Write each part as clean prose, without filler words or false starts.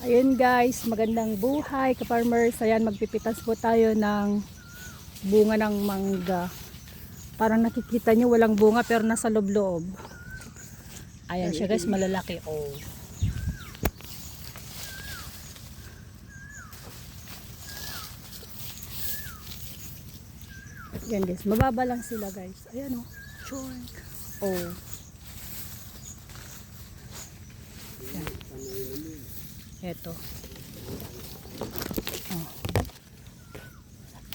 Ayun guys, magandang buhay ka-farmers. Ayan, magpipitas po tayo ng bunga ng mangga. Parang nakikita nyo walang bunga pero nasa loob-loob. Ayan siya guys, malalaki. Oh. Yan guys, mababa lang sila guys. Ayan oh. Chork. Oh. Yan. Eto. Oh.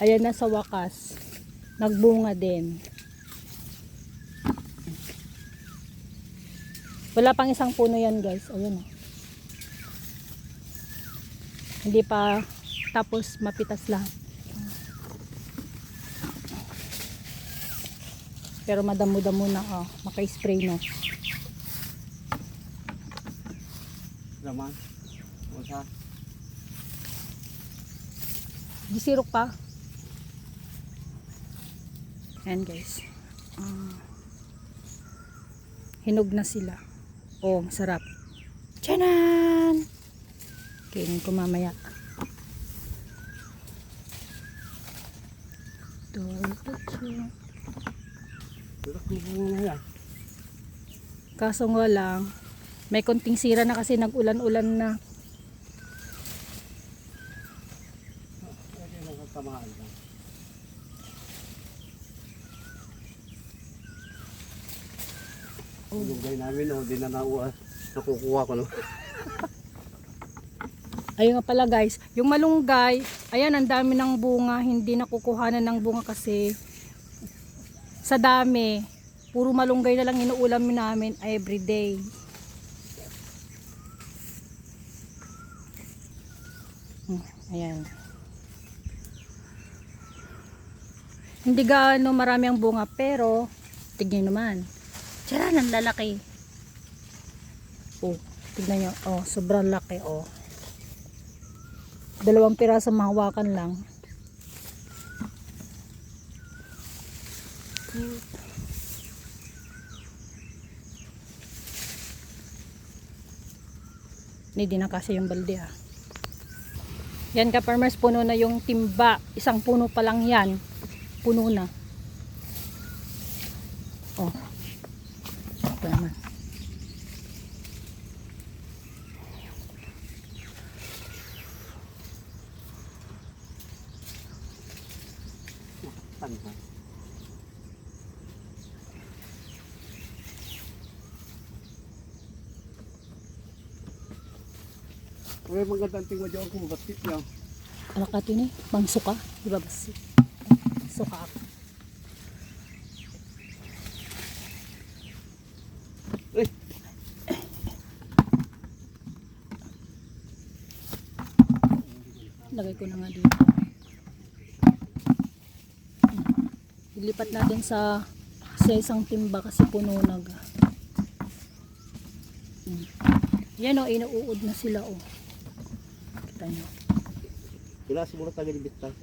Ayan na sa wakas. Nagbunga din. Wala pang isang puno yan guys. Ayan oh. Hindi pa tapos mapitas lahat. Pero madamo-damo na oh. Maka-spray no. Laman. Usa. Gisirok pa. Ayan guys. Hinog na sila. Oh, sarap. Tiyanan! Kainin ko mamaya. Kaso nga lang, may konting sira na kasi nag-ulan-ulan na. Lugay namin di na nakukuha ko no. Ayun nga pala guys, yung malunggay, ayan ang dami ng bunga, hindi nakukuhanan ng bunga kasi sa dami, puro malunggay na lang inuulam namin everyday. Ayan. Hindi gaano marami ang bunga pero tignan naman. Tiyan, ang lalaki. Oh, tignan nyo. Oh, sobrang laki. Oh. 2 piraso mahawakan lang. Hindi na kasi yung balde ah. Yan ka farmers, puno na yung timba. Isang puno pa lang yan. Puno na. Oh. Ito naman. Uy, magandang tingwa dyan ako mabatit niya. Alakati ni, bang suka. Diba ba? Suka ako. Eh. Lagay ko na nga dito. Ilipat natin sa isang timba kasi puno na. Yan o, inuud na sila o. Kita nyo. Wala siguro tayo libit tayo.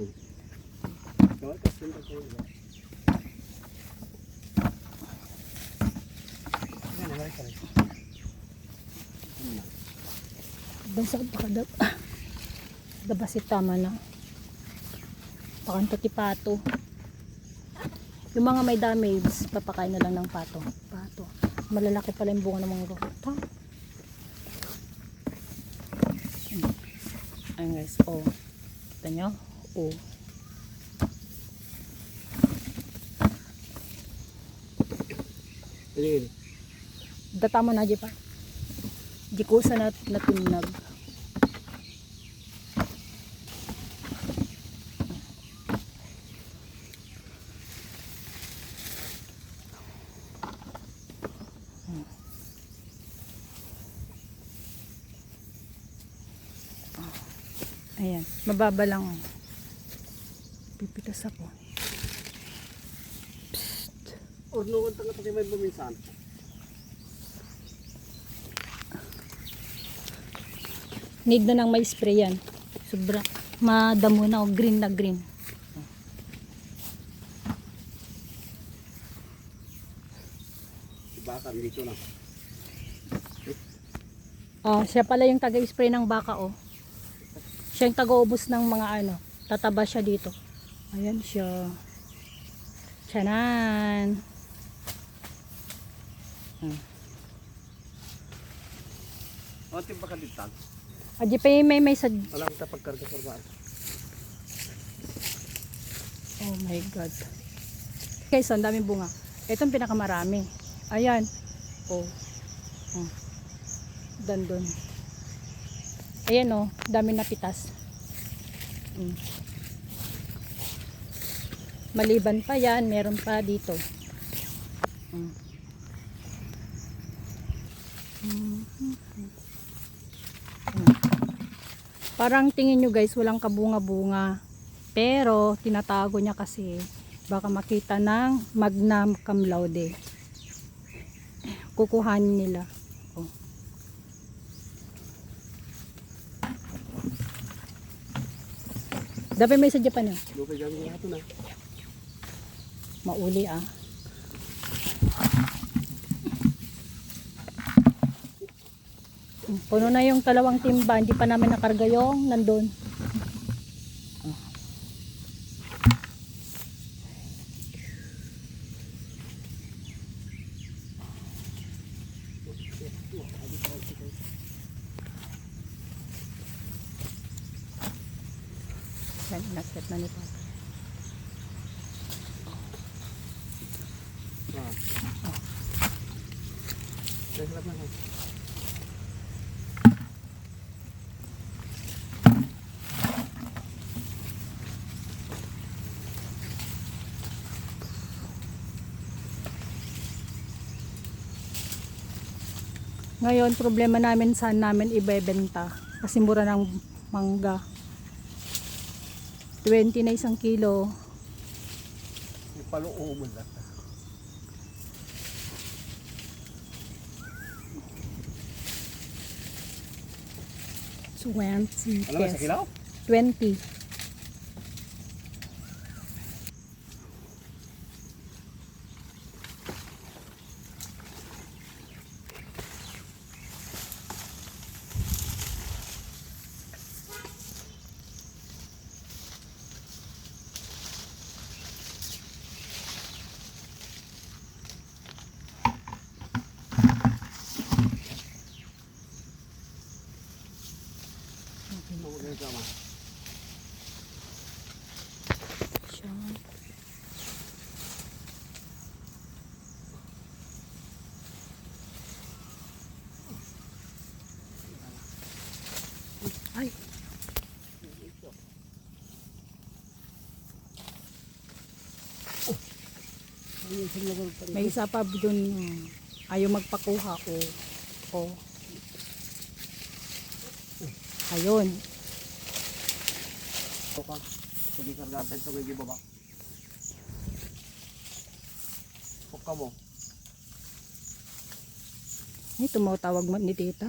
Kawal kasi nito tayo. Yan, nalari ka rin. Bansa pakadab. Dabasit tama na. Pakanto ti pato. Yung mga may damage, papakain na lang ng pato. Pato. Malalaki pala yung bunga ng mga rota. Ayan guys, oh. Kita nyo? Oh. Alin? Data mo na, di pa? Di ko sa natinag. Ayan, mababa lang. Pipitas ako. Psst. Ornuan tanga pati may buminsan. Need na nang may spray yan. Sobra. Madamo na o green na green. Ibakan dito na. Siya pala yung taga-spray ng baka, oh. Siya yung taga-ubos ng mga ano. Tataba siya dito. Ayan siya. Tiyanan. Ang timba ka dito. Adi pa yung may sad. Wala kita pagkarga-kargaan. Oh my God. Guys, ang daming bunga. Ito ang pinakamarami. Ayan. Oh. Dandun. Ayan oh, dami na pitas. Maliban pa yan, meron pa dito. Parang tingin nyo guys, walang kabunga-bunga. Pero, tinatago niya kasi baka makita ng magna cum laude. Kukuhanin nila. Oh. Dapat may sa Japan eh. Lupay gamit nga ito na. Mauli ah. Puno na yung kalawang timba. Hindi pa namin nakarga yung nandun. Yan, inaset na nito. Sarap na. Ngayon, problema namin saan namin ibebenta. Kasi mura ng mangga. 20 na isang kilo. May paloo mo lang. 20 Alam mo sa pesos. kilaw? 20. Siya. Ay. May isa pa dun ayaw magpakuha ko. Oh. Ayun. Oka. Sige kargatan ito may gibaba. Oka mo. Ito mo tawag mo ni tita.